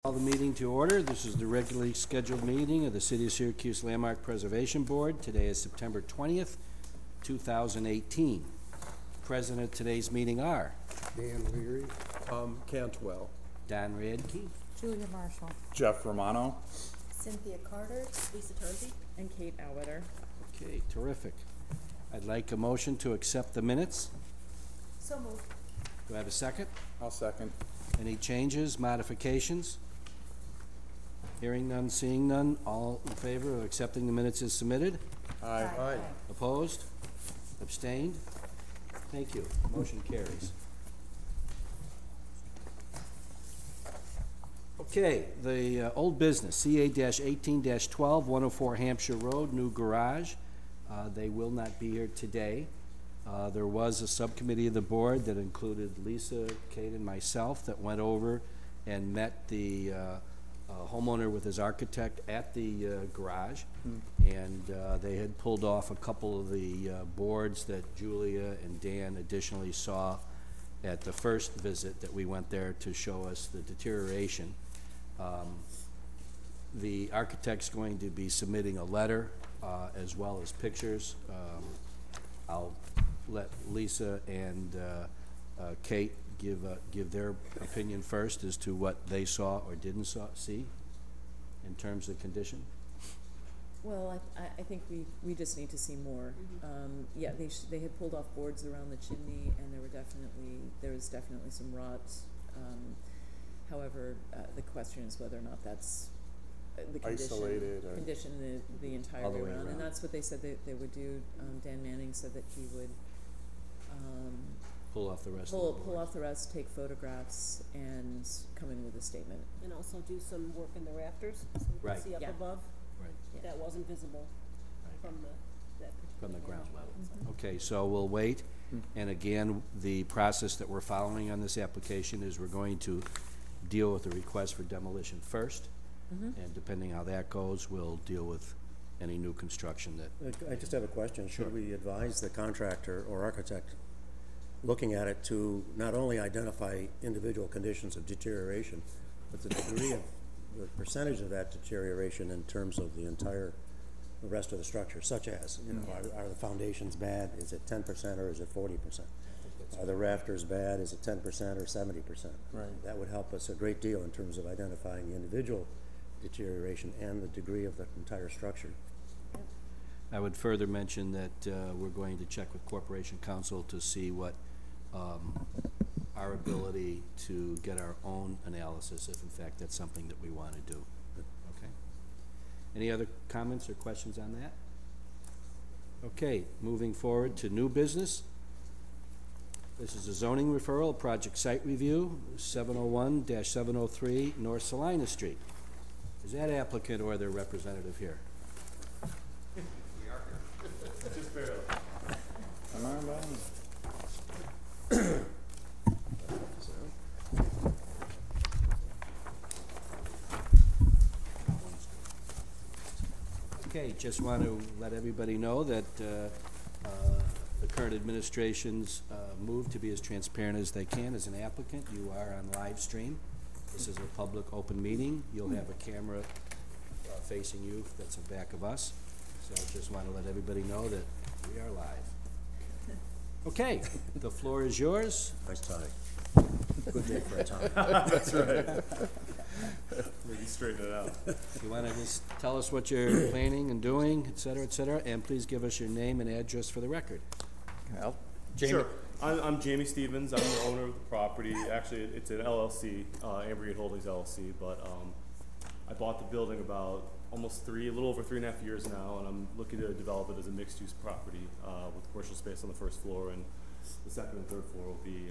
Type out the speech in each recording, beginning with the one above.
Call the meeting to order. This is the regularly scheduled meeting of the City of Syracuse Landmark Preservation Board. Today is September 20th, 2018. Present at today's meeting are Dan Leary, Cantwell, Don Radke, Julia Marshall, Jeff Romano, Cynthia Carter, Lisa Tonti, and Kate Elwetter. Okay, terrific. I'd like a motion to accept the minutes. so moved. Do I have a second? I'll second. Any changes, modifications? Hearing none, seeing none. All in favor of accepting the minutes as submitted? Aye. Aye. Opposed? Abstained? Thank you. Motion carries. Okay, the old business, CA-18-12, 104 Hampshire Road, new garage. They will not be here today. There was a subcommittee of the board that included Lisa, Kate, and myself that went over and met the homeowner with his architect at the garage. And they had pulled off a couple of the boards that Julia and Dan additionally saw at the first visit that we went there to show us the deterioration. The architect's going to be submitting a letter as well as pictures. I'll let Lisa and Kate give their opinion first as to what they saw or didn't see in terms of condition. Well, I think we just need to see more. Yeah, they had pulled off boards around the chimney, and there was definitely some rot. However, the question is whether or not that's the condition the entire way around, and that's what they said they would do. Dan Manning said that he would Pull off the rest. Pull off the rest, take photographs, and come in with a statement. And also do some work in the rafters, so we Right. can see up Yeah. above. Right. Yeah. That wasn't visible from From the ground level. Okay, so we'll wait. And again, the process that we're following on this application is we're going to deal with the request for demolition first. And depending how that goes, we'll deal with any new construction that. I just have a question. Sure. Should we advise the contractor or architect looking at it to not only identify individual conditions of deterioration, but the degree of the percentage of that deterioration in terms of the rest of the structure, such as, you know, are the foundations bad? Is it 10% or is it 40%? Are the rafters bad? Is it 10% or 70%? Right. That would help us a great deal in terms of identifying the individual deterioration and the degree of the entire structure. I would further mention that we're going to check with Corporation Counsel to see what our ability to get our own analysis, if in fact that's something that we want to do. Okay. Any other comments or questions on that? Okay, moving forward to new business. This is a zoning referral, project site review, 701-703 North Salina Street. Is that applicant or their representative here? We are here. Just barely. Am I on? Okay, just want to let everybody know that the current administration's moved to be as transparent as they can. As an applicant, you are on live stream. This is a public open meeting. You'll have a camera facing you that's in back of us. So I just want to let everybody know that we are live. Okay, the floor is yours. Nice tie. Good day for a tie. That's right. Maybe straighten it out. You want to just tell us what you're planning and doing, et cetera, and please give us your name and address for the record. Well, Jamie. Sure. I'm Jamie Stevens. I'm the owner of the property. Actually, it's an LLC, Ambergate Holdings LLC, but I bought the building about a little over 3.5 years now, and I'm looking to develop it as a mixed-use property with commercial space on the first floor, and the second and third floor will be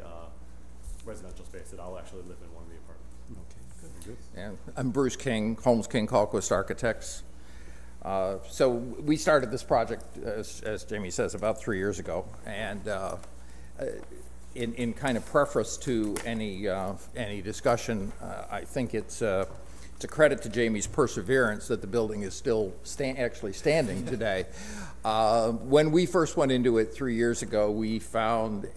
residential space that I'll actually live in one of the apartments. Okay, good. And I'm Bruce King, Holmes King Colquist Architects. So we started this project, as Jamie says, about 3 years ago, and in kind of preface to any discussion, I think it's a credit to Jamie's perseverance that the building is still actually standing today. When we first went into it 3 years ago, we found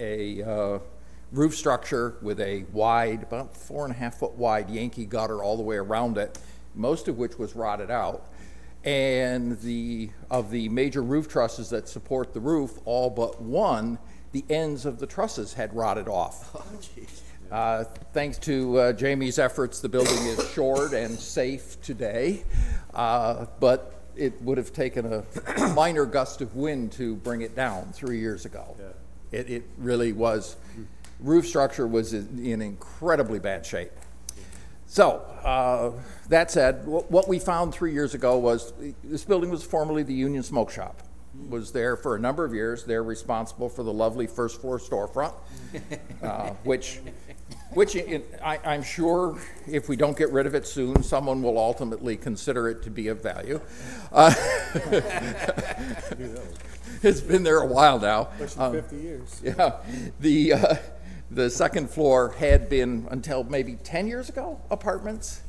roof structure with a wide, about 4.5-foot wide Yankee gutter all the way around it, most of which was rotted out. And of the major roof trusses that support the roof, all but one, the ends of the trusses had rotted off. Thanks to Jamie's efforts, the building is shored and safe today, but it would have taken a minor gust of wind to bring it down 3 years ago. Yeah. It really was. Roof structure was in incredibly bad shape. So, that said, what we found 3 years ago was this building was formerly the Union Smoke Shop. Was there for a number of years. They're responsible for the lovely first floor storefront, which I'm sure if we don't get rid of it soon, someone will ultimately consider it to be of value. It's been there a while now. 50 years. Yeah. The second floor had been, until maybe 10 years ago, apartments.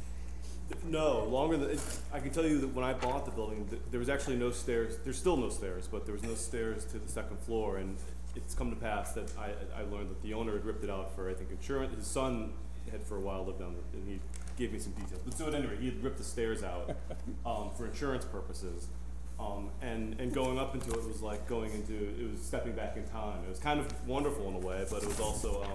No, longer than, I can tell you that when I bought the building, there was actually no stairs. There's still no stairs, but there was no stairs to the second floor, and it's come to pass that I learned that the owner had ripped it out for, I think, insurance. His son had for a while lived down there, and he gave me some details. But so at any rate, he had ripped the stairs out for insurance purposes, and going up into it was like it was stepping back in time. It was kind of wonderful in a way, but it was also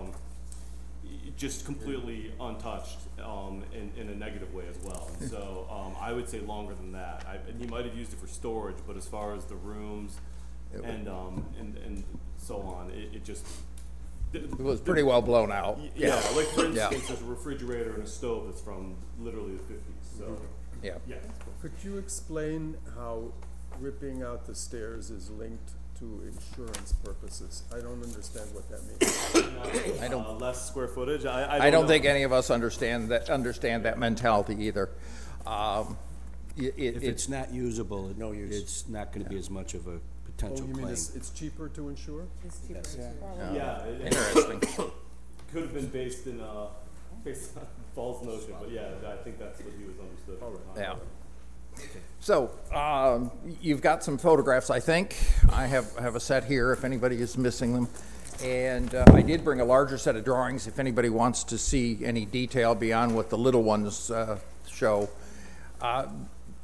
just completely untouched in a negative way as well. And so I would say longer than that. And he might have used it for storage, but as far as the rooms and so on, it was pretty well blown out. Yeah, like for instance, there's a refrigerator and a stove that's from literally the 50s. So yeah. Could you explain how ripping out the stairs is linked to insurance purposes? I don't understand what that means. I don't. Less square footage. I don't think any of us understand that mentality either. If it's not usable, No use. it's not going to be as much of a Oh, potential you mean claim. it's cheaper to insure? It's cheaper. Yeah, it Interesting. could have been based on false notion, but yeah, I think that's what he was understood. Yeah. So, you've got some photographs, I think. I have a set here if anybody is missing them. And I did bring a larger set of drawings if anybody wants to see any detail beyond what the little ones show.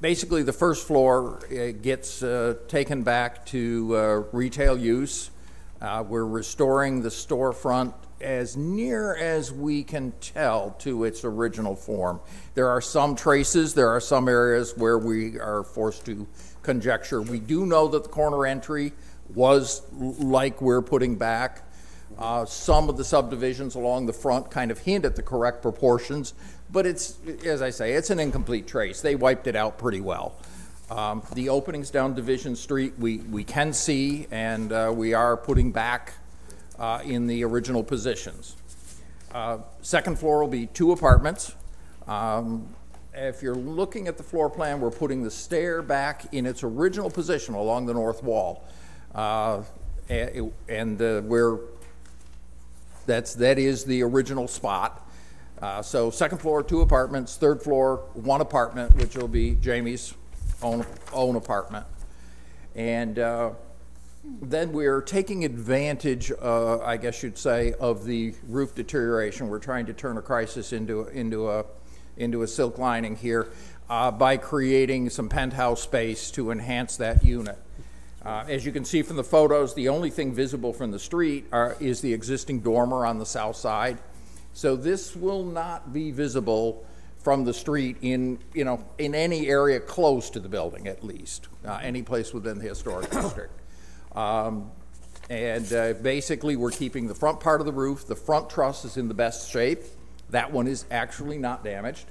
Basically, the first floor gets taken back to retail use. We're restoring the storefront as near as we can tell to its original form. There are some traces, there are some areas where we are forced to conjecture. We do know that the corner entry was like we're putting back. Some of the subdivisions along the front kind of hint at the correct proportions, but it's, as I say, it's an incomplete trace. They wiped it out pretty well. The openings down Division Street we can see, and we are putting back in the original positions. Second floor will be 2 apartments. If you're looking at the floor plan, we're putting the stair back in its original position along the north wall. That is the original spot. So second floor, 2 apartments, third floor, 1 apartment, which will be Jamie's own apartment. And then we're taking advantage, I guess you'd say, of the roof deterioration. We're trying to turn a crisis into a silk lining here by creating some penthouse space to enhance that unit. As you can see from the photos, the only thing visible from the street is the existing dormer on the south side. So this will not be visible from the street in any area close to the building, at least, any place within the historic district. Basically, we're keeping the front part of the roof. The front truss is in the best shape. That one is actually not damaged.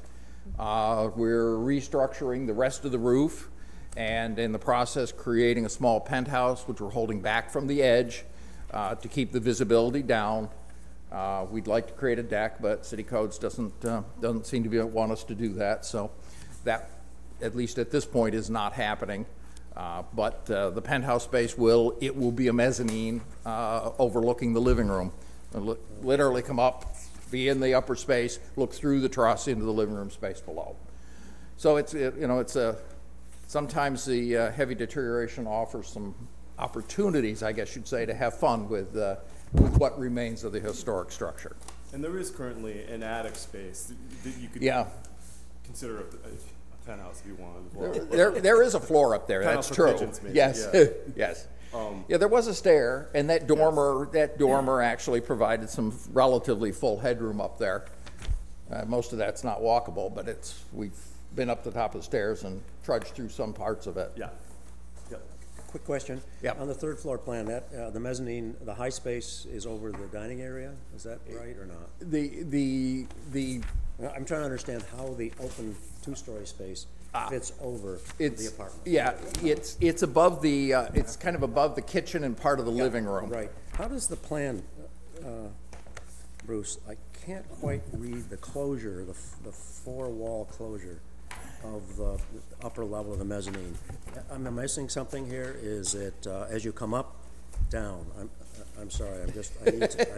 We're restructuring the rest of the roof, and in the process creating a small penthouse, which we're holding back from the edge to keep the visibility down. We'd like to create a deck, but City Codes doesn't seem to want us to do that, so that, at least at this point, is not happening. But the penthouse space will be a mezzanine overlooking the living room. It'll literally come up, be in the upper space, look through the truss into the living room space below. So sometimes the heavy deterioration offers some opportunities, I guess you'd say, to have fun with with what remains of the historic structure. And there is currently an attic space that you could Yeah. consider a penthouse if you wanted as well. There is a floor up there, Penthouse that's for true. pigeons, maybe, Yes, yeah. yes. Yeah, there was a stair, and that dormer actually provided some relatively full headroom up there. Most of that's not walkable, but we've been up the top of the stairs and trudged through some parts of it. Yeah. Yep. Quick question. Yep. On the third floor plan, that, the mezzanine, the high space is over the dining area? Is that right or not? The I'm trying to understand how the open two-story space fits over the apartment. Yeah, it's above the, it's kind of above the kitchen and part of the living room. Right. How does the plan, Bruce, I can't quite read the closure, the four-wall closure of the upper level of the mezzanine. Am I missing something here? Is it, as you come up, down? I'm sorry,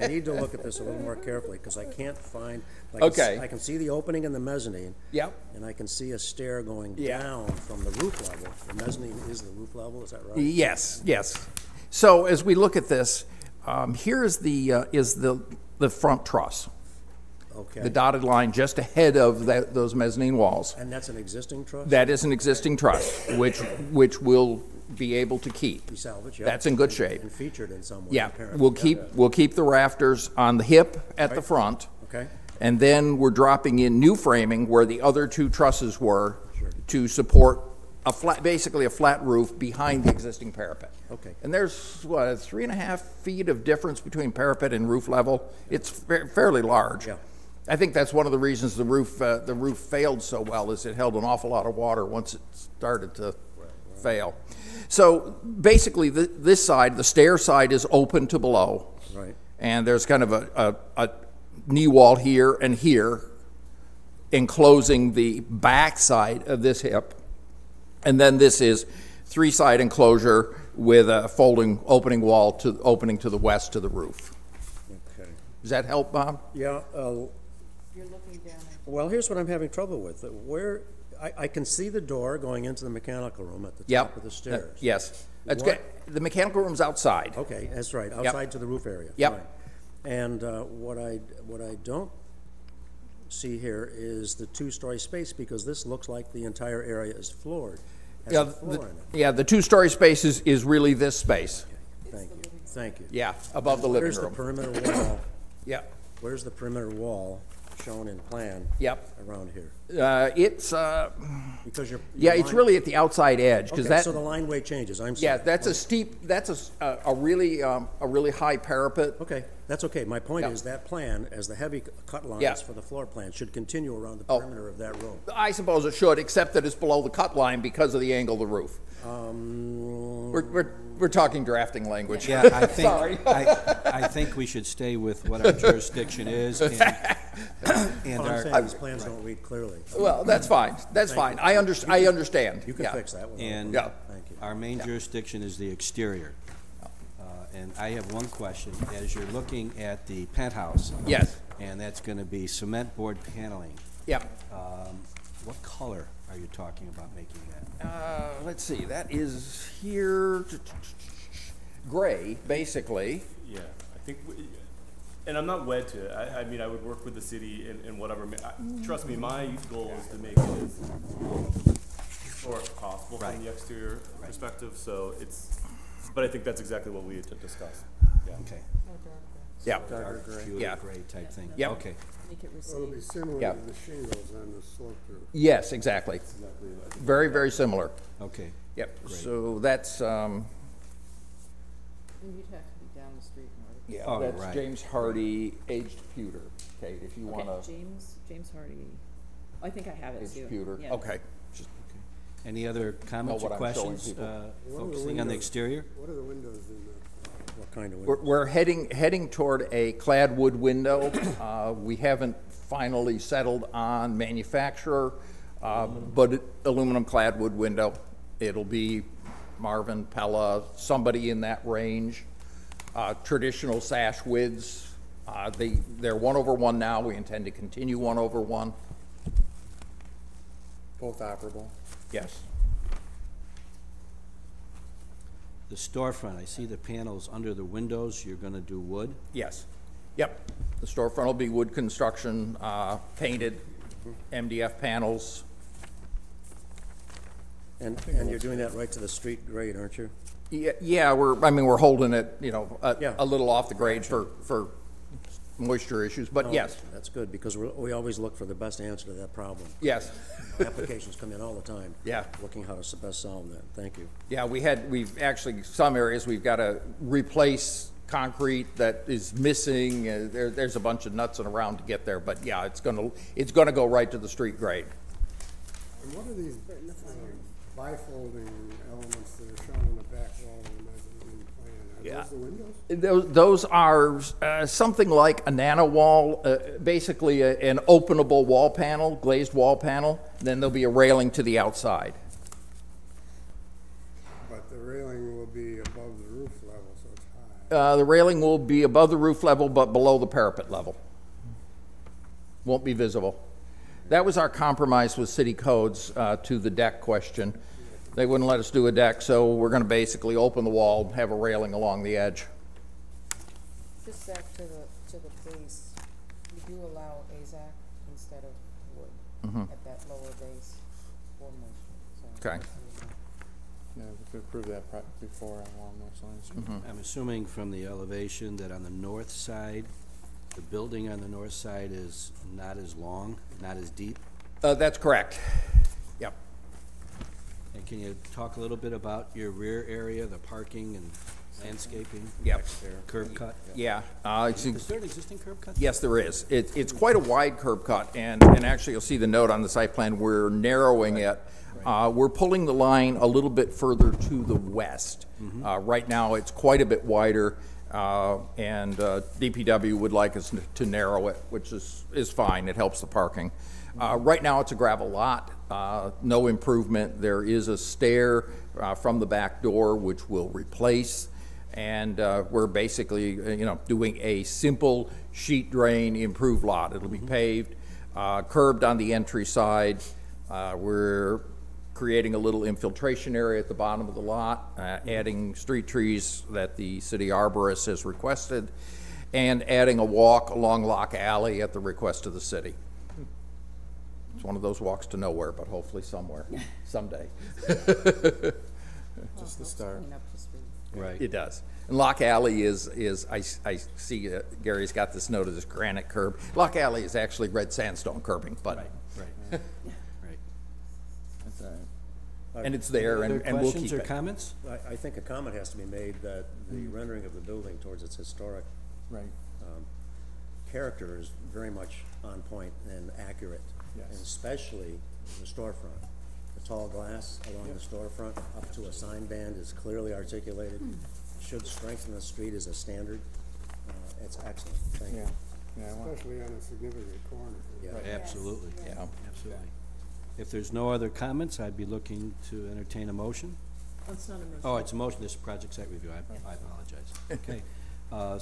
I need to look at this a little more carefully, because I can't find, Okay. I can see the opening in the mezzanine. Yep. And I can see a stair going Yeah. down from the roof level. The mezzanine is the roof level, is that right? Yes, yes. So as we look at this, here is the front truss, Okay. the dotted line just ahead of those mezzanine walls. And that's an existing truss? That is an existing truss, which will be able to keep. Be salvaged, yeah. That's in good shape. And featured in some way, Yeah, apparently. we'll keep the rafters on the hip at the Right. front. Okay. And then we're dropping in new framing where the other two trusses were Sure. to support basically a flat roof behind the existing parapet. Okay. And there's, 3.5 feet of difference between parapet and roof level. It's fairly large. Yeah. I think that's one of the reasons the roof failed so well, is it held an awful lot of water once it started to fail. So basically, this side, the stair side, is open to below. Right. And there's kind of a knee wall here and here, enclosing the back side of this hip. And then this is three-side enclosure with a opening wall opening to the west to the roof. Okay. Does that help, Bob? Yeah, You're looking down at. well, here's what I'm having trouble with. I can see the door going into the mechanical room at the Yep. top of the stairs. Yes. That's What- good. The mechanical room's outside. Okay, that's right, outside to the roof area. Yep. Fine. And what I don't see here is the two-story space, because this looks like the entire area is floored. Has Yeah, a floor in it. Yeah, the two-story space is really this space. Thank you, thank you. Yeah, above the living Where's the room. perimeter wall, Yeah, where's the perimeter wall shown in plan yep. around here? It's, Because you're. yeah, it's really at the outside edge, because Okay, that, so the line weight changes, I'm sorry. yeah, that's a steep, that's a really high parapet. Okay, that's okay. My point Yeah. is that plan, as the heavy cut Yeah. lines for the floor plan, should continue around the Oh. perimeter of that room. I suppose it should, except that it's below the cut line because of the angle of the roof. We're talking drafting language. Yeah, I think, Sorry. I think we should stay with what our jurisdiction is and All I'm our, saying, these plans don't read clearly. Well, that's fine, that's fine. I understand. You can Yeah. fix that one. and Yeah. Thank you. our main jurisdiction is the exterior. And I have one question. As you're looking at the penthouse, Yes, and that's gonna be cement board paneling, yeah. what color are you talking about making that? Let's see, that is here, gray, basically. Yeah, I think, and I'm not wed to it. I mean, I would work with the city in whatever. Trust me, my goal is to make it as historic as possible Right. from the exterior perspective. So but I think that's exactly what we had to discuss. Yeah. Okay. Yeah, Dark, pewter Yeah. gray type thing. Yep. Okay. Make it It'll be receive. similar Yeah. to the shingles on the slope roof. yes, exactly. Very, very similar. Okay. Yep, Great. so that's, You'd have to be down the street in order. Oh, that's right. James Hardy, aged pewter, Kate, if you Okay, wanna. James Hardy. I think I have it too. Aged pewter, Yeah. okay. Any other comments or what I'm showing questions, people. focusing on the exterior? What are the windows in the? What kind of We're, windows? we're heading toward a clad wood window. We haven't finally settled on manufacturer, but aluminum clad wood window. It'll be Marvin, Pella, somebody in that range. Traditional sash widths. They're 1/1 now. We intend to continue 1/1. Both operable. Yes. The storefront, I see the panels under the windows, you're gonna do wood? Yes. Yep. The storefront will be wood construction, painted, MDF panels. And you're doing that right to the street grade, aren't you? Yeah, we're holding it, you know, Yeah. a little off the grade for moisture issues, but No, yes, That's good, because we always look for the best answer to that problem. yes. Applications come in all the time. Yeah. Looking how to best solve that. Thank you. Yeah, we've actually, some areas, we've got to replace concrete that is missing. There's a bunch of nuts and around to get there, but yeah, it's gonna go right to the street grade. And what are these bifolding elements that are shown on the back wall of the mezzanine plan? Are Yeah. those the windows? Those are something like a nano wall, basically an openable wall panel, glazed wall panel. Then there'll be a railing to the outside. But the railing will be above the roof level, so it's high. The railing will be above the roof level, but below the parapet level. Won't be visible. That was our compromise with city codes to the deck question. They wouldn't let us do a deck, so we're going to basically open the wall, have a railing along the edge. Just back to the base, we do allow AZAC instead of wood at that lower base for motion, so. Okay. Yeah, we could approve that before along those lines. I'm assuming from the elevation that on the north side, the building on the north side is not as long, not as deep. That's correct. Yep. And can you talk a little bit about your rear area, the parking and landscaping? Yep. Curb cut? Yeah. Is there an existing curb cut? Yes, there is. It's quite a wide curb cut, and actually, you'll see the note on the site plan, we're narrowing it. We're pulling the line a little bit further to the west. Right now, it's quite a bit wider, and DPW would like us to narrow it, which is fine. It helps the parking. Right now, it's a gravel lot, no improvement. There is a stair from the back door, which we'll replace. And we're basically, doing a simple sheet drain improved lot. It'll be paved, curbed on the entry side. We're creating a little infiltration area at the bottom of the lot, adding street trees that the city arborist has requested, and adding a walk along Lock Alley at the request of the city. It's one of those walks to nowhere, but hopefully somewhere, someday. Just the start. Clean up the street. Right. It does. And Lock Alley is I see Gary's got this note of this granite curb. Lock Alley is actually red sandstone curbing, but, Right. Right. That's all right. and it's there, Other and we'll questions keep or it. comments? I think a comment has to be made that the rendering of the building towards its historic Right. character is very much on point and accurate. Yes. And especially the storefront. The tall glass along the storefront up to a sign band is clearly articulated. Should strengthen the street as a standard. It's excellent. Thank you. Yeah. Yeah, I want, Especially on a significant corner. Yeah. Absolutely. Yeah. Absolutely. If there's no other comments, I'd be looking to entertain a motion. Oh, it's not a motion. Oh, it's a motion, this is project site review, I apologize. Okay,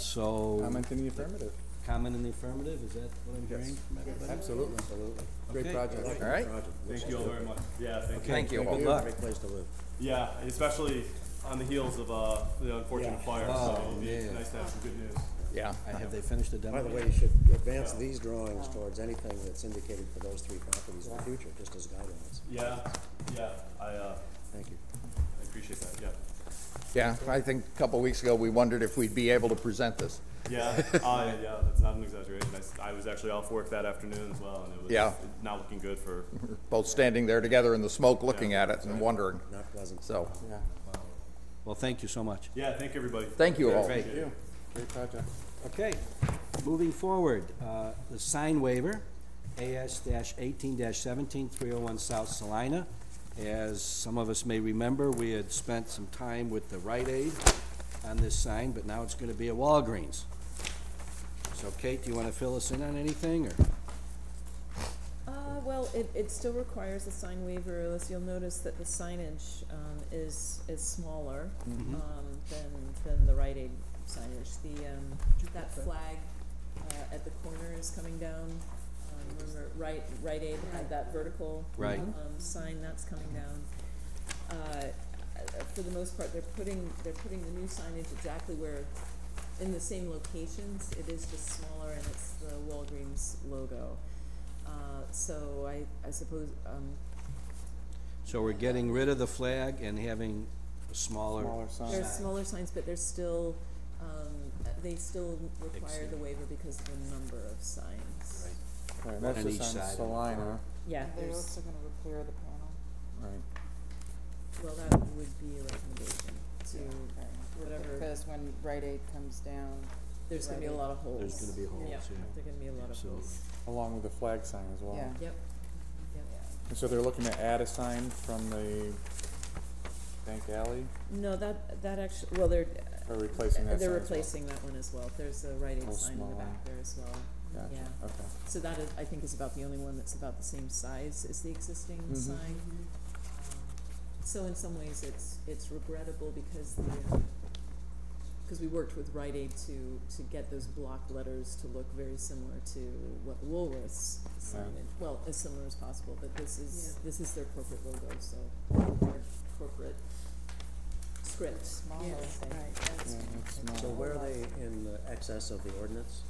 so. comment in the affirmative. Comment in the affirmative, is that what I'm hearing from everybody? Absolutely. Great Okay. project. All right. Thank you all very much. Yeah, thank you. Thank you all. Good luck. Great place to live. Yeah, especially on the heels of the unfortunate fire, so it'll be yeah. nice to have some good news. Yeah. Have they finished the demo? By the way, you should advance these drawings towards anything that's indicated for those three properties in the future, just as guidelines. Yeah, I Thank you. appreciate that, yeah. Yeah, I think a couple of weeks ago, we wondered if we'd be able to present this. Yeah, yeah, that's not an exaggeration. I was actually off work that afternoon as well, and it was Yeah. not looking good for, Both standing there together in the smoke, looking at it and wondering. Not pleasant. So, Yeah. Well, thank you so much. yeah, thank you, everybody. thank you all. Great. Thank you. Great project. Okay, moving forward, the sign waiver, AS-18-17, 301 South Salina. As some of us may remember, we had spent some time with the Rite Aid on this sign, but now it's gonna be a Walgreens. So Kate, do you wanna fill us in on anything, or? Well, it still requires a sign waiver, as you'll notice that the signage, is smaller, than the Rite Aid signage. That flag, at the corner is coming down. Remember, Rite Aid had that vertical, Right. sign, that's coming down. for the most part, they're putting the new signage exactly where, in the same locations. It is just smaller, and it's the Walgreens logo. So I suppose, So we're getting rid of the flag and having a smaller. Smaller sign. there's smaller signs, but there's still, they still require the waiver because of the number of signs. Right. Right, One that's on just each on side of the Salina, Yeah, They're there's, also gonna repair the panel. right. well, that would be a recommendation to whatever, Because when Rite Aid comes down, there's gonna be a lot of holes. There's gonna be holes, Yeah, yeah. there're gonna be a lot of Absolutely. holes. Along with the flag sign as well. yeah. Yep, yep. And so they're looking to add a sign from the Bank Alley, No, that actually, well, they're, or replacing that sign they're as well? replacing that one as well. There's a Rite Aid Little sign in the small back one. there as well. Gotcha, Yeah. okay. So that is, I think, is about the only one that's about the same size as the existing Mhm. sign. So in some ways, it's regrettable because because we worked with Rite Aid to get those block letters to look very similar to what Woolworth's signage, well, as similar as possible, but this is their corporate logo, so their corporate script. Smaller, Yes, they- right, Yeah, it's small. So where are they in the excess of the ordinance,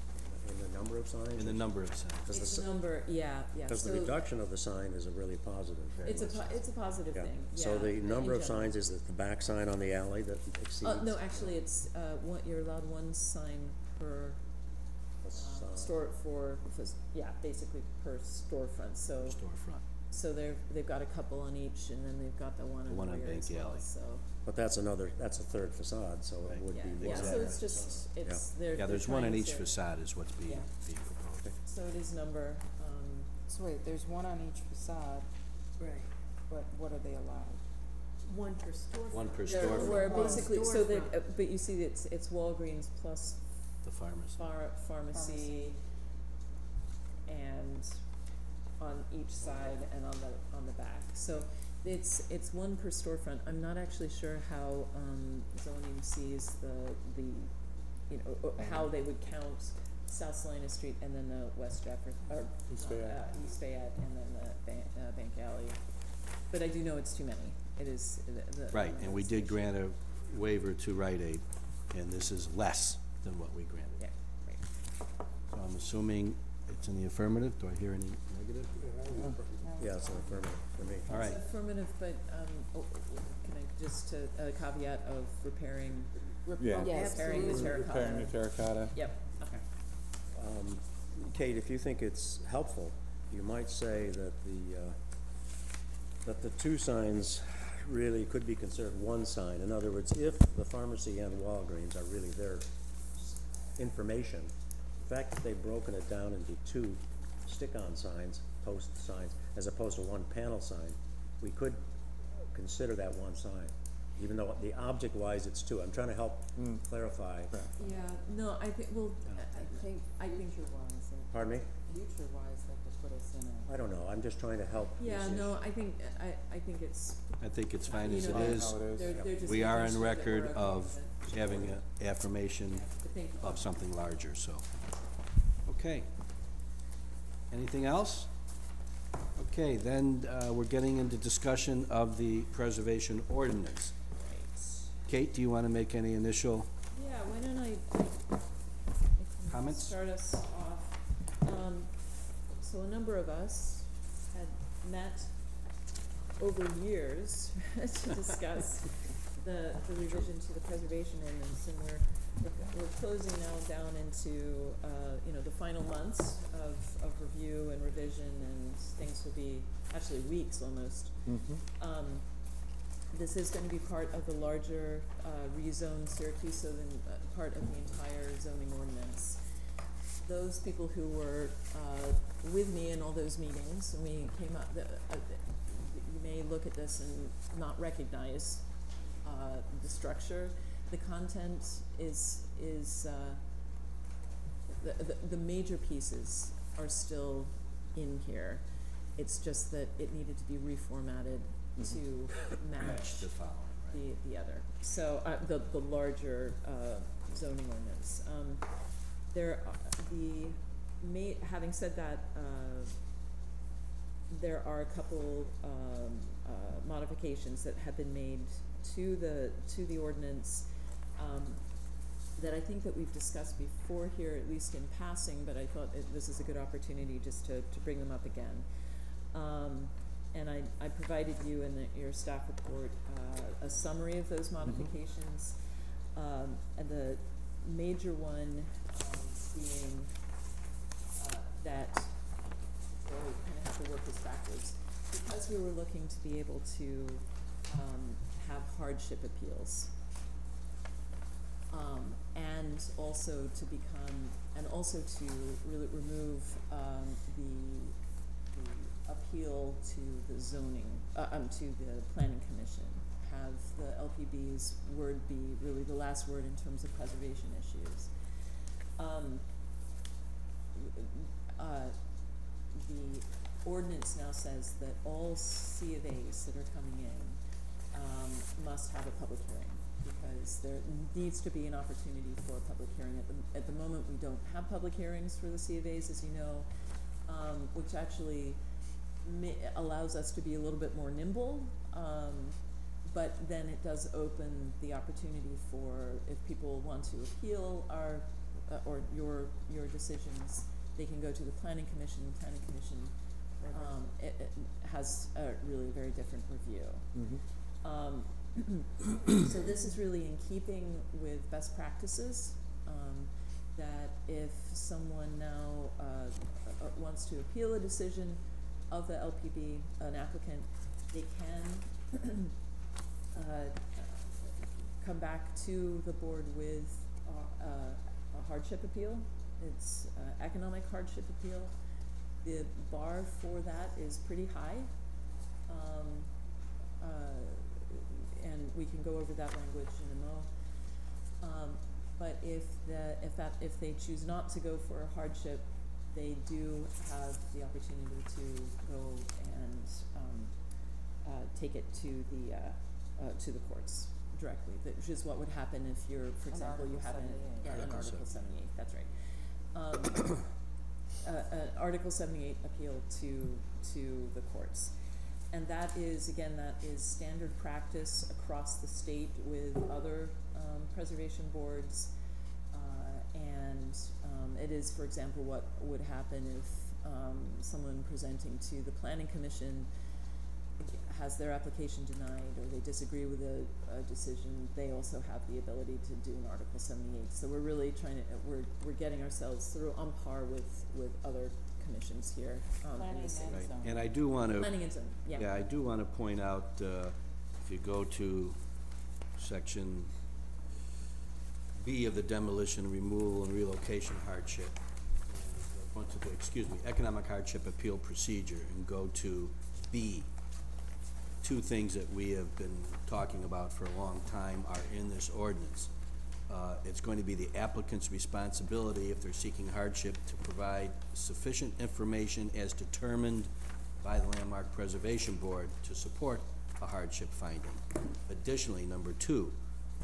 in the number of signs? In the number of signs. Because It's the, number, yeah, because the so reduction of the sign is a really positive. it's a positive Yeah. thing, yeah. So the in number of general. signs, is it the back sign on the alley that exceeds? No, actually, it's, you're allowed one sign per, store yeah, basically per storefront, so, Storefront. so they've got a couple on each, and then they've got the one The on one the on rear Bank as well, Alley. so, But that's a third facade, so Right. it would yeah, be yeah, more. so it's just, it's, they're Yeah, there's they're one on trying each to- facade is what's being Yeah. proposed. So it is number, So wait, there's one on each facade, Right. but what are they allowed? One per storefront. One per they're, storefront. where One basically, so that, storefront. but you see, it's Walgreens plus The farmers. pharmacy and on each side and on the back. So it's one per storefront. I'm not actually sure how zoning sees the how they would count South Salina Street and then the West Jefferson, or East Fayette. East Fayette and then the Bank Alley. But I do know it's too many. It is the Right, and we did grant a waiver to Rite Aid, and this is less than what we granted. Yeah, right. So I'm assuming it's in the affirmative. Do I hear any negative? Yeah, it's an affirmative for me. All right. It's affirmative, but, can I just, a caveat of repairing, Yeah. Yes, repairing the terracotta. Repairing the terracotta. Yep, okay. Kate, if you think it's helpful, you might say that the two signs really could be considered one sign. In other words, if the pharmacy and Walgreens are really their information, the fact that they've broken it down into two stick-on signs, post signs, as opposed to one panel sign, we could consider that one sign, even though the object-wise it's two. I'm trying to help clarify. Yeah, no, I think, well, I think future-wise, Pardon me? future-wise, that could put us in a. I don't know, I'm just trying to help. yeah, this no, issue. I think it's, I think it's fine you as it know, is. How it is. they're just We are making on sure that record we're okay of with it. having an affirmation I think, of something larger, so. Okay. Anything else? Okay, then, we're getting into discussion of the preservation ordinance. Kate, do you want to make any initial? yeah, why don't I can Comments? start us off? So a number of us had met over years to discuss the revision to the preservation ordinance, and we're closing now down into, the final months of review and revision, and things will be, actually weeks almost. This is gonna be part of the larger, rezone Syracuse, so then, part of the entire zoning ordinance. Those people who were, with me in all those meetings, and we came up, you may look at this and not recognize, the structure. The content is, the major pieces are still in here. It's just that it needed to be reformatted to match The following, right? the other. So, the larger, zoning ordinance. Having said that, there are a couple, modifications that have been made to the ordinance, that I think that we've discussed before here, at least in passing, but I thought this is a good opportunity just to bring them up again. And I provided you in your staff report a summary of those modifications. And the major one being that, well, we kind of have to work this backwards, because we were looking to be able to have hardship appeals. And also to really remove the appeal to the zoning, to the planning commission. Have the LPB's word be really the last word in terms of preservation issues. The ordinance now says that all C of A's that are coming in must have a public hearing, because there needs to be an opportunity for a public hearing. At the moment, we don't have public hearings for the C of A's, as you know, which actually allows us to be a little bit more nimble, but then it does open the opportunity for, if people want to appeal our or your decisions, they can go to the planning commission. The planning commission it has a really very different review. So this is really in keeping with best practices, that if someone now wants to appeal a decision of the LPB, an applicant, they can come back to the board with a hardship appeal. It's economic hardship appeal. The bar for that is pretty high, and we can go over that language in a mo. But if they choose not to go for a hardship, they do have the opportunity to go and take it to the courts directly, which is what would happen if you're, for example, you have an Article 78. That's right. Article 78 appeal to the courts. And that is standard practice across the state with other preservation boards. And it is, for example, what would happen if someone presenting to the planning commission has their application denied, or they disagree with a decision. They also have the ability to do an Article 78. So we're really trying to, we're getting ourselves through on par with other commissions here in the city. Right. And I do want to, Planning and zoning, yeah. I do want to point out, if you go to section B of the demolition, removal, and relocation hardship, economic hardship appeal procedure, and go to B, two things that we have been talking about for a long time are in this ordinance. It's going to be the applicant's responsibility, if they're seeking hardship, to provide sufficient information as determined by the Landmark Preservation Board to support a hardship finding. Additionally, number 2,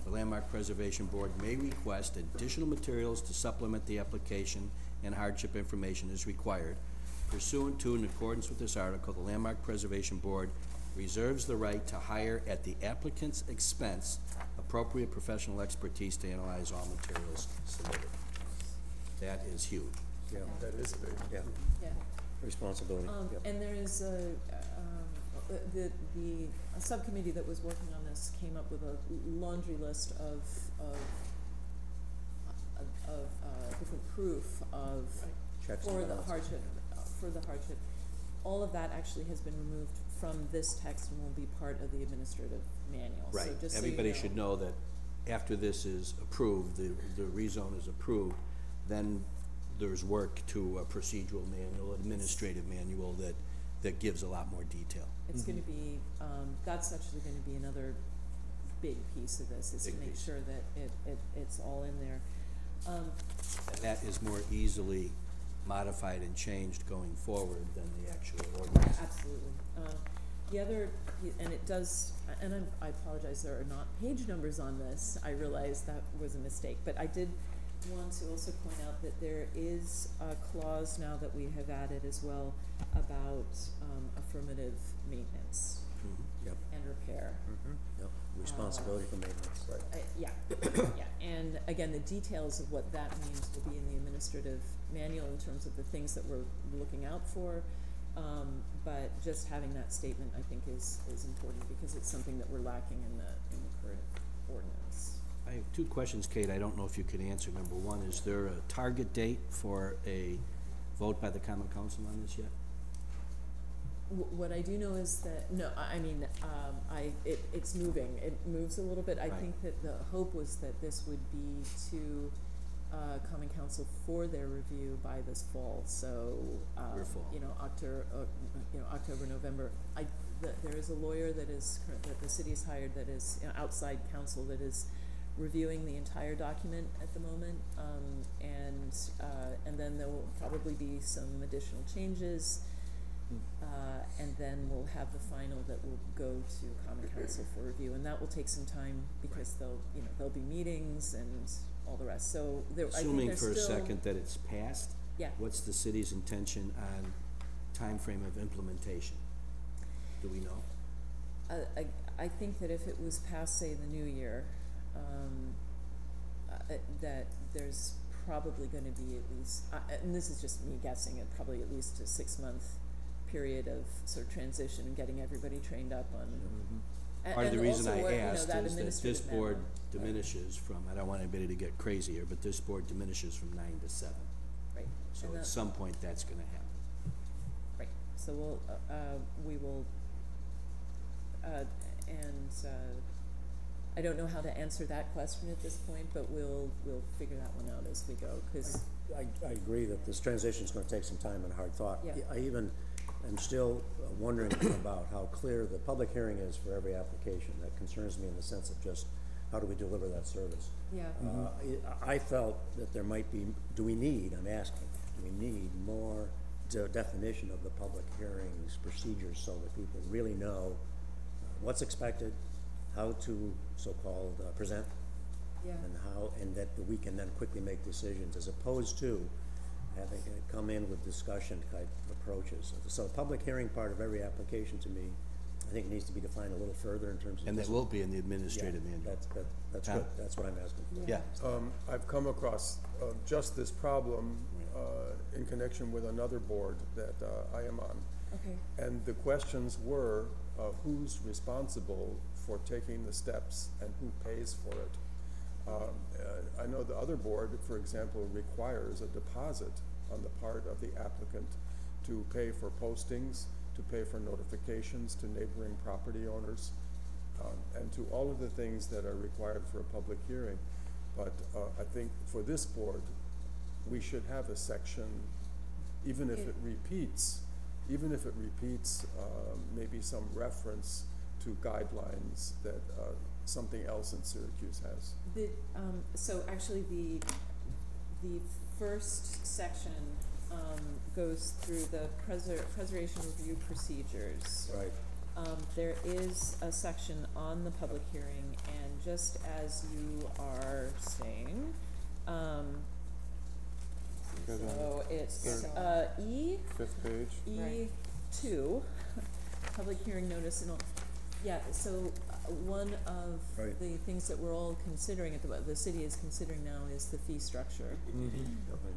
the Landmark Preservation Board may request additional materials to supplement the application, and hardship information is required. Pursuant to, in accordance with this article, the Landmark Preservation Board reserves the right to hire at the applicant's expense appropriate professional expertise to analyze all materials submitted. That is huge. Yeah, That is big. yeah, Yeah. responsibility, yep. And there is the subcommittee that was working on this came up with a laundry list of different proof of Checks and for the balances. hardship. All of that actually has been removed from this text and will be part of the administrative manual. Right. So just so Everybody you know. should know that after this is approved, the rezone is approved, then there's work to a procedural manual, administrative manual that gives a lot more detail. It's gonna be, that's actually gonna be another big piece of this, is to Big make piece. sure that it's all in there. And that is more easily modified and changed going forward than the actual ordinance. Absolutely. The other, and it does, and I apologize, there are not page numbers on this. I realize that was a mistake, but I did want to also point out that there is a clause now that we have added as well about affirmative maintenance Yep. and repair. Yep, responsibility for maintenance. Right. Yeah, yeah, and again, the details of what that means will be in the administrative manual in terms of the things that we're looking out for. But just having that statement, I think, is important because it's something that we're lacking in the current ordinance. I have two questions, Kate. I don't know if you could answer. Number one, is there a target date for a vote by the Common Council on this yet? What I do know is that, no, I mean, it's moving. It moves a little bit. I Right. think that the hope was that this would be to Common Council for their review by this fall. So, Your fall. you know, October, November. There is a lawyer that the city's hired that is, outside counsel that is reviewing the entire document at the moment. And then there will probably be some additional changes. And then we'll have the final that will go to Common Council for review, and that will take some time because there'll be meetings and all the rest. So I think Assuming for a still, second that it's passed, yeah. what's the city's intention on timeframe of implementation? Do we know? I think that if it was past, say, the new year, that there's probably going to be at least, and this is just me guessing, probably at least a 6-month period of sort of transition and getting everybody trained up on. Part of the reason also I what, asked that is that this administrative board memo. diminishes from, I don't want anybody to get crazy here, but this board diminishes from 9 to 7. Right. So And at that- some point, that's gonna happen. Right, so we will, I don't know how to answer that question at this point, but we'll figure that one out as we go, 'cause, I agree that this transition is gonna take some time and hard thought. Yeah. I even am still wondering about how clear the public hearing is for every application. That concerns me in the sense of just how do we deliver that service? yeah. I felt that there might be, do we need more definition of the public hearings procedures so that people really know what's expected, how to so-called present, Yeah. and that we can then quickly make decisions as opposed to having it come in with discussion type approaches. So the public hearing part of every application to me, I think needs to be defined a little further in terms of. And that will be in the administrative Yeah, manual. that's Tom? good, that's what I'm asking for. Yeah, I've come across just this problem in connection with another board that I am on. Okay, And the questions were, who's responsible for taking the steps and who pays for it? I know the other board, for example, requires a deposit on the part of the applicant to pay for postings, to pay for notifications to neighboring property owners, and to all of the things that are required for a public hearing. But I think for this board, we should have a section, even if it repeats, maybe some reference to guidelines that something else in Syracuse has. so actually the first section, goes through the preservation review procedures. Right. There is a section on the public hearing, and just as you are saying, Good one. so it's, Third. Fifth page. E2, public hearing notice and all. Yeah, so one of Right. the things that we're all considering, the city is considering now, is the fee structure.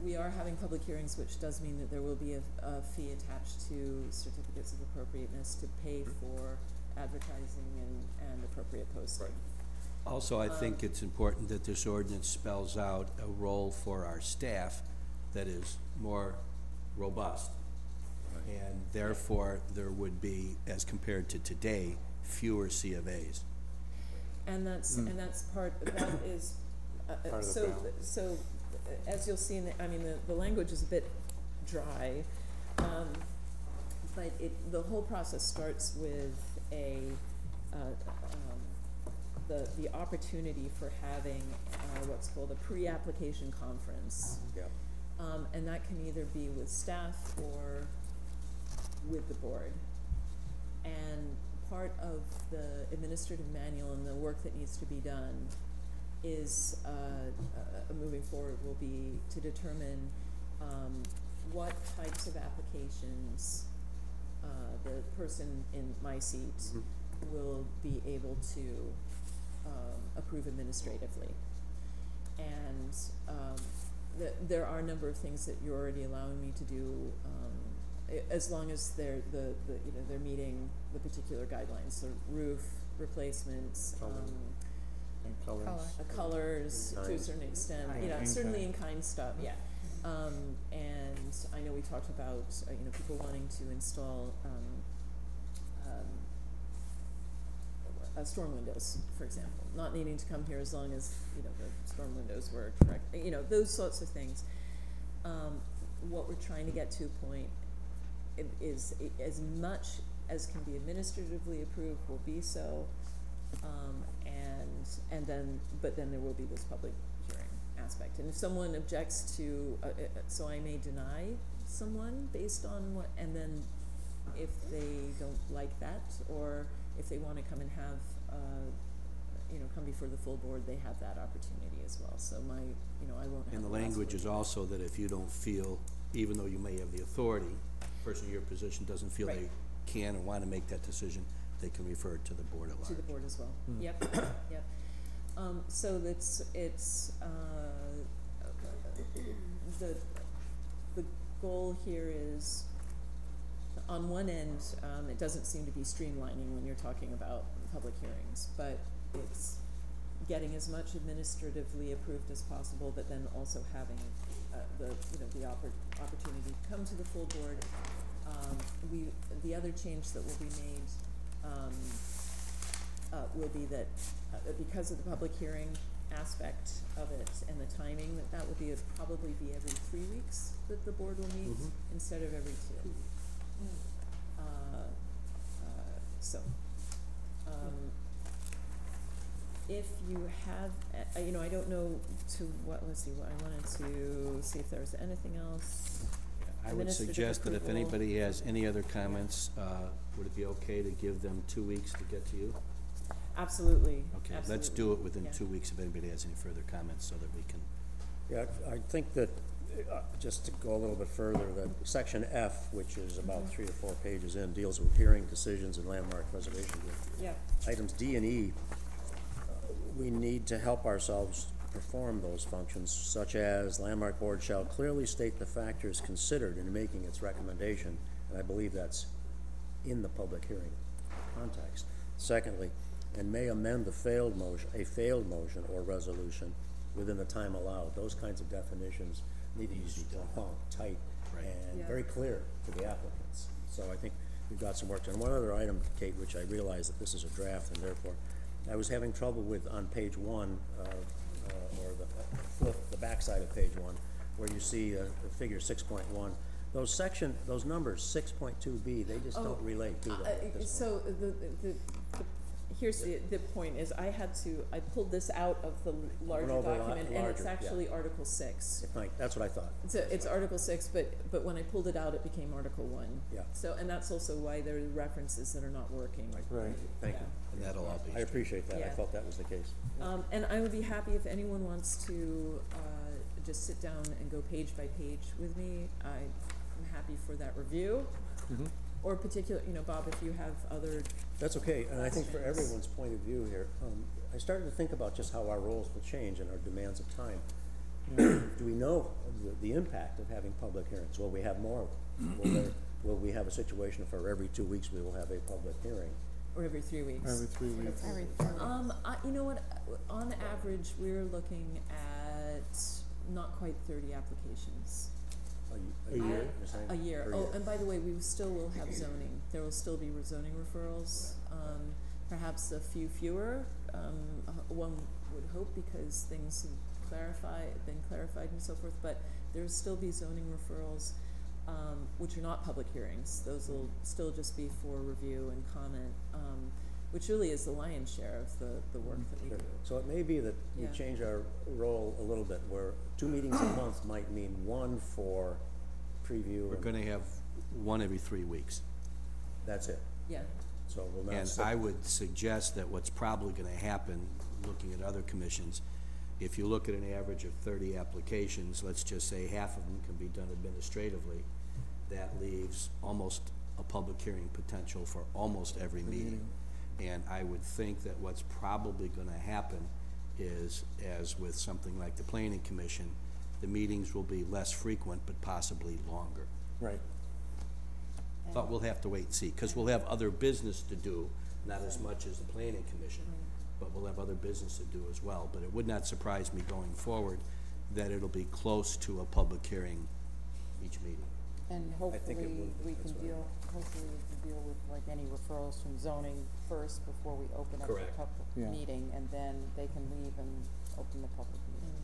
We are having public hearings, which does mean that there will be a fee attached to certificates of appropriateness to pay for advertising and appropriate posting. also, I think it's important that this ordinance spells out a role for our staff that is more robust. And therefore, there would be, as compared to today, fewer C of As. And that's part, that is, Part of the so, balance. so, as you'll see in the language is a bit dry, but the whole process starts with the opportunity for having, what's called a pre-application conference. Yeah. And that can either be with staff or with the board. And part of the administrative manual and the work that needs to be done is, moving forward will be to determine, what types of applications, the person in my seat will be able to, approve administratively. And, there are a number of things that you're already allowing me to do, as long as they're they're meeting the particular guidelines, so roof replacements, And colors. colors to a certain extent, certainly in kind stuff, yeah. And I know we talked about, people wanting to install, storm windows, for example, not needing to come here as long as, the storm windows were correct, those sorts of things. What we're trying to get to a point is as much as can be administratively approved will be so, but then there will be this public hearing aspect. And if someone objects to, so I may deny someone based on what, and then if they don't like that, or if they wanna come and have, come before the full board, they have that opportunity as well. So I won't have. And the last language word. is also that if you don't feel, even though you may have the authority, the person in your position doesn't feel Right. they can or wanna make that decision, they can refer it to the board at large. To the board as well. Yep, yep. So the goal here is, on one end, it doesn't seem to be streamlining when you're talking about public hearings, but it's getting as much administratively approved as possible, but then also having the opportunity to come to the full board. The other change that will be made will be that because of the public hearing aspect of it and the timing, that will be probably be every 3 weeks that the board will meet instead of every 2. If you have, I don't know to what, let's see, what I wanted to see if there was anything else. I would Administrative suggest that if approval. anybody has any other comments, would it be okay to give them 2 weeks to get to you? Absolutely. Okay, let's absolutely. do it within Yeah. 2 weeks if anybody has any further comments, so that we can. Yeah, I think that, just to go a little bit further, that section F, which is about 3 or 4 pages in, deals with hearing decisions and landmark preservation. Yeah, Items D and E, we need to help ourselves perform those functions, such as landmark board shall clearly state the factors considered in making its recommendation, and I believe that's in the public hearing context. Secondly, and may amend a failed motion or resolution within the time allowed. Those kinds of definitions need to be strong, tight, Right. and Yeah. very clear to the applicants. So I think we've got some work done. One other item, Kate, which I realize that this is a draft, and therefore, I was having trouble with on page 1, or the backside of page 1, where you see figure 6.1. Those numbers, 6.2B, they just don't relate, do they? at this so here's the point is I pulled this out of the larger over document, and it's larger, yeah. actually Article 6. point? That's what I thought. It's Article 6, but when I pulled it out, it became Article 1. Yeah. So, and that's also why there are references that are not working. Right. Thank you. And that'll all be. I appreciate that. I Yeah. felt that was the case. And I would be happy if anyone wants to just sit down and go page by page with me. I'm happy for that review. Or particular, Bob, if you have other. That's okay, and I think for questions. everyone's point of view here, I started to think about just how our roles will change and our demands of time. Do we know the impact of having public hearings? Will we have more? Will we have a situation for every 2 weeks we will have a public hearing? Or every 3 weeks. Every 3 weeks. You know what, on average, we're looking at not quite 30 applications. A year, you're saying? A year. Per Oh, and by the way, we still will have zoning. There will still be zoning referrals, perhaps a few fewer. One would hope because things have been clarified and so forth, but there will still be zoning referrals, which are not public hearings. Those will still just be for review and comment, which really is the lion's share of the work that we Sure. do. So it may be that we Yeah. change our role a little bit, where 2 meetings a month might mean 1 for preview, We're and gonna have 1 every 3 weeks. that's it. Yeah. So we'll not And sit. I would suggest that what's probably gonna happen, looking at other commissions, if you look at an average of 30 applications, let's just say half of them can be done administratively, that leaves almost a public hearing potential for almost every meeting. And I would think that what's probably gonna happen is, as with something like the planning commission, the meetings will be less frequent, but possibly longer. Right. But we'll have to wait and see, because we'll have other business to do, not as much as the planning commission, but we'll have other business to do as well. But it would not surprise me going forward that it'll be close to a public hearing each meeting. And think it hopefully would be, we that's can right. hopefully we can deal with like any referrals from zoning first before we open up the Correct. public Yeah. meeting, and then they can leave and open the public meeting.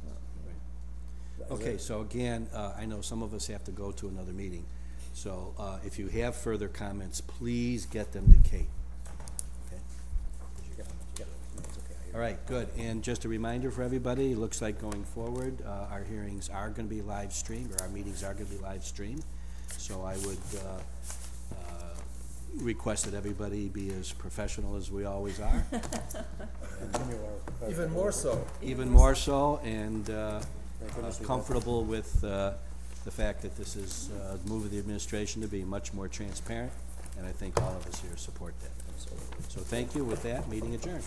Okay, so again, I know some of us have to go to another meeting, so if you have further comments, please get them to Kate. Okay? Yeah, no, it's okay. I hear All right, good. And just a reminder for everybody, it looks like going forward, our hearings are going to be live streamed, or our meetings are going to be live streamed. So I would request that everybody be as professional as we always are. Even more so. Even more so, and goodness we comfortable with the fact that this is a move of the administration to be much more transparent, and I think all of us here support that. So thank you. With that, meeting adjourned.